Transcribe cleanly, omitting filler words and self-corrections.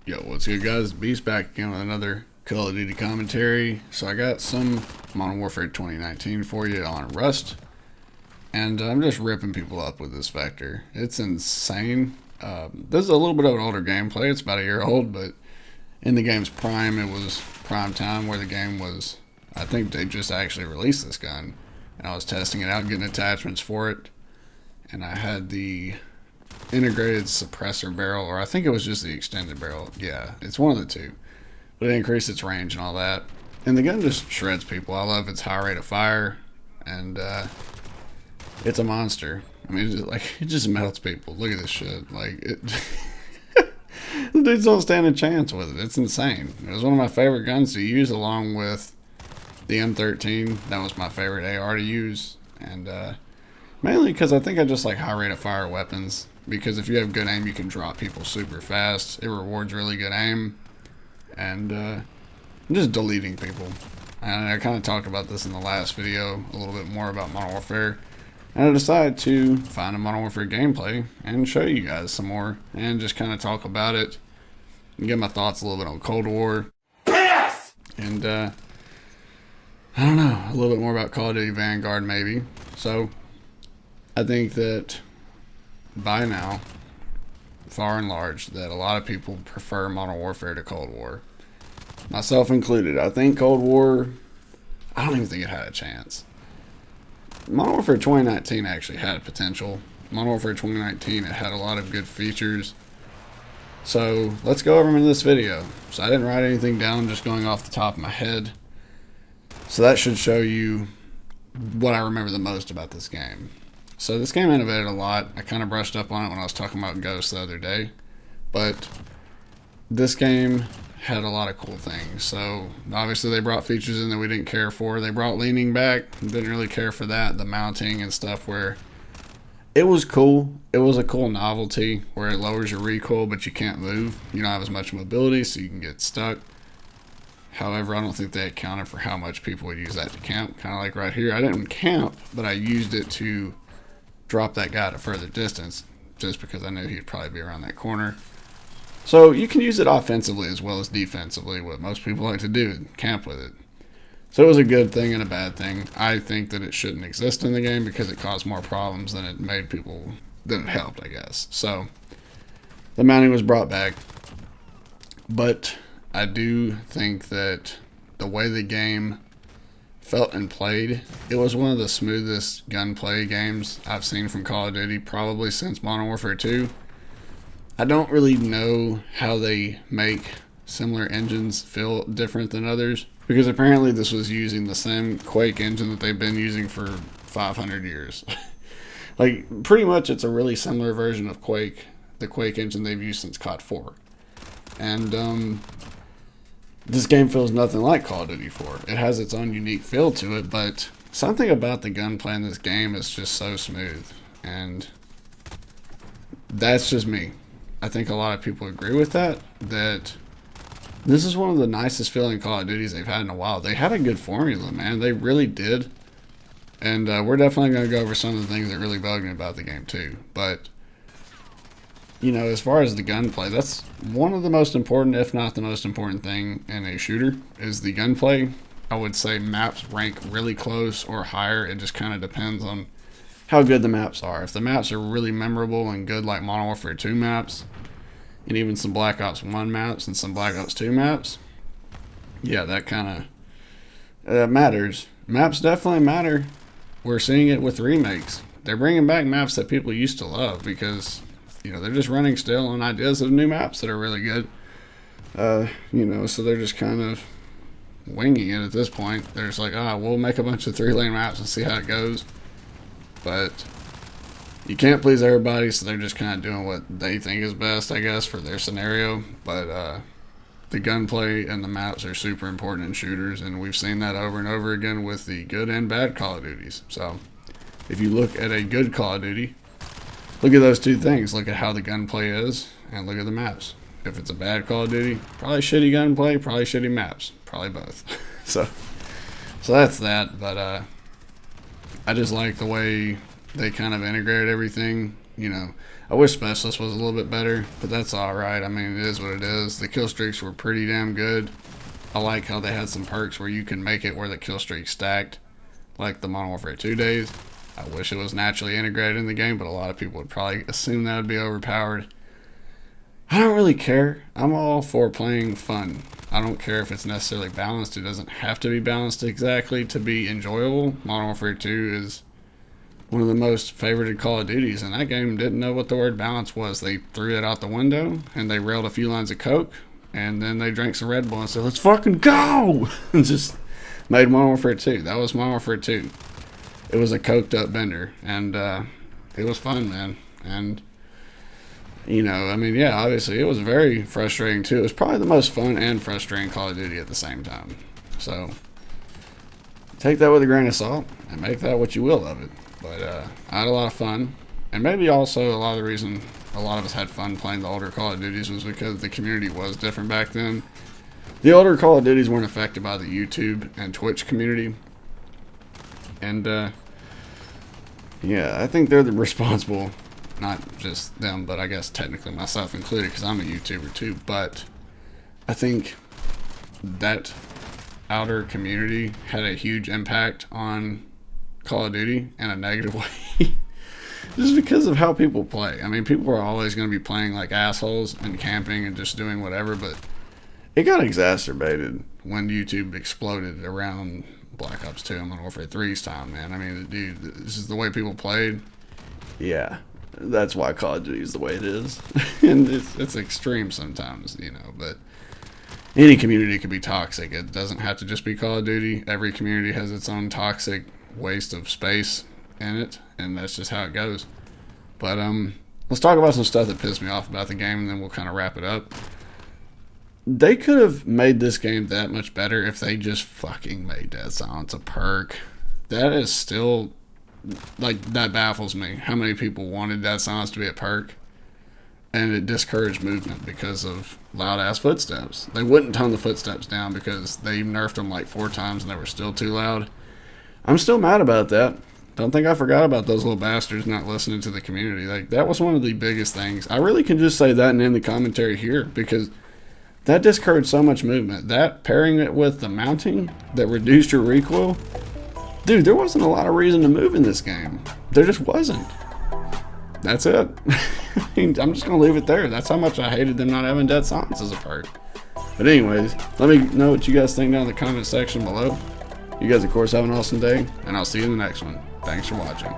Yo, what's good, guys? Beast back again with another Call of Duty commentary. So I got some Modern Warfare 2019 for you on Rust, and I'm just ripping people up with this vector. It's insane. This is a little bit of an older gameplay. It's about a year old, but in the game's prime, it was prime time where the game was. I think they just actually released this gun, and I was testing it out, getting attachments for it, and I had the integrated suppressor barrel, or I think it was just the extended barrel. Yeah, it's one of the two, but it increased its range and all that, and the gun just shreds people. I love its high rate of fire, and it's a monster. I mean, it just melts people. Look at this shit. Like, it the dudes don't stand a chance with it. It's insane. It was one of my favorite guns to use, along with the M13. That was my favorite AR to use, and mainly because I think I just like high rate of fire weapons, because if you have good aim, you can drop people super fast. It rewards really good aim, and just deleting people. And I kind of talked about this in the last video, a little bit more about Modern Warfare, and I decided to find a Modern Warfare gameplay and show you guys some more, and just kind of talk about it, and get my thoughts a little bit on Cold War. Yes! And I don't know, a little bit more about Call of Duty Vanguard maybe. So I think that by now, far and large, that a lot of people prefer Modern Warfare to Cold War. Myself included. I think Cold War, I don't even think it had a chance. Modern Warfare 2019 actually had potential. Modern Warfare 2019, it had a lot of good features. So let's go over them in this video. So I didn't write anything down, just going off the top of my head. So that should show you what I remember the most about this game. So this game innovated a lot. I kind of brushed up on it when I was talking about Ghost the other day. But this game had a lot of cool things. So obviously they brought features in that we didn't care for. They brought leaning back. Didn't really care for that. The mounting and stuff, where it was cool. It was a cool novelty where it lowers your recoil, but you can't move. You don't have as much mobility, so you can get stuck. However, I don't think they accounted for how much people would use that to camp. Kind of like right here. I didn't camp, but I used it to drop that guy at a further distance, just because I knew he'd probably be around that corner. So you can use it offensively as well as defensively, what most people like to do, camp with it. So it was a good thing and a bad thing. I think that it shouldn't exist in the game because it caused more problems than it made people, than it helped, I guess. So the mounting was brought back, but I do think that the way the game felt and played, it was one of the smoothest gunplay games I've seen from Call of Duty, probably since Modern Warfare 2. I don't really know how they make similar engines feel different than others, because apparently this was using the same Quake engine that they've been using for 500 years. Like, pretty much it's a really similar version of Quake, the Quake engine they've used since COD 4. And this game feels nothing like Call of Duty 4. It has its own unique feel to it, but something about the gunplay in this game is just so smooth. And that's just me. I think a lot of people agree with that this is one of the nicest feeling Call of Duties they've had in a while. They had a good formula, man. They really did. And we're definitely going to go over some of the things that really bugged me about the game too. But you know, as far as the gunplay, that's one of the most important, if not the most important thing in a shooter, is the gunplay. I would say maps rank really close or higher. It just kind of depends on how good the maps are. If the maps are really memorable and good, like Modern Warfare 2 maps, and even some Black Ops 1 maps and some Black Ops 2 maps, yeah, that kind of matters. Maps definitely matter. We're seeing it with remakes. They're bringing back maps that people used to love because, you know, they're just running still on ideas of new maps that are really good. You know, so they're just kind of winging it at this point. They're just like, we'll make a bunch of 3-lane maps and see how it goes. But you can't please everybody, so they're just kind of doing what they think is best, I guess, for their scenario. But the gunplay and the maps are super important in shooters, and we've seen that over and over again with the good and bad Call of Duties. So if you look at a good Call of Duty, look at those two things. Look at how the gunplay is, and look at the maps. If it's a bad Call of Duty, probably shitty gunplay, probably shitty maps. Probably both. so that's that. But I just like the way they kind of integrated everything You know, I wish Specialist was a little bit better, but that's alright. I mean, it is what it is. The kill streaks were pretty damn good. I like how they had some perks where you can make it where the kill streak stacked, like the Modern Warfare 2 days. I wish it was naturally integrated in the game, but a lot of people would probably assume that would be overpowered. I don't really care. I'm all for playing fun. I don't care if it's necessarily balanced. It doesn't have to be balanced exactly to be enjoyable. Modern Warfare 2 is one of the most favorited Call of Duties, and that game didn't know what the word balance was. They threw it out the window, and they railed a few lines of Coke, and then they drank some Red Bull and said, let's fucking go! And just made Modern Warfare 2. That was Modern Warfare 2. It was a coked up bender, and it was fun, man. And you know, I mean, yeah, obviously it was very frustrating too. It was probably the most fun and frustrating Call of Duty at the same time. So take that with a grain of salt and make that what you will of it. But I had a lot of fun, and maybe also a lot of the reason a lot of us had fun playing the older Call of Duties was because the community was different back then. The older Call of Duties weren't affected by the YouTube and Twitch community, and yeah, I think they're the responsible. Not just them, but I guess technically myself included, because I'm a YouTuber too. But I think that outer community had a huge impact on Call of Duty in a negative way. Just because of how people play. I mean, people are always going to be playing like assholes and camping and just doing whatever, but it got exacerbated when YouTube exploded around Black Ops 2 and Modern Warfare 3's time, man. I mean, dude, this is the way people played. Yeah. That's why Call of Duty is the way it is. And it's extreme sometimes, you know, but any community can be toxic. It doesn't have to just be Call of Duty. Every community has its own toxic waste of space in it, and that's just how it goes. But let's talk about some stuff that pissed me off about the game, and then we'll kind of wrap it up. They could have made this game that much better if they just fucking made Dead Silence a perk. That is still... like, that baffles me. How many people wanted Dead Silence to be a perk, and it discouraged movement because of loud ass footsteps. They wouldn't tone the footsteps down because they nerfed them like 4 times and they were still too loud. I'm still mad about that. Don't think I forgot about those little bastards not listening to the community. Like, that was one of the biggest things. I really can just say that and end the commentary here, because that discouraged so much movement. That, pairing it with the mounting that reduced your recoil, dude, there wasn't a lot of reason to move in this game. There just wasn't. That's it. I'm just going to leave it there. That's how much I hated them not having Dead Silence as a perk. But anyways, let me know what you guys think down in the comment section below. You guys, of course, have an awesome day, and I'll see you in the next one. Thanks for watching.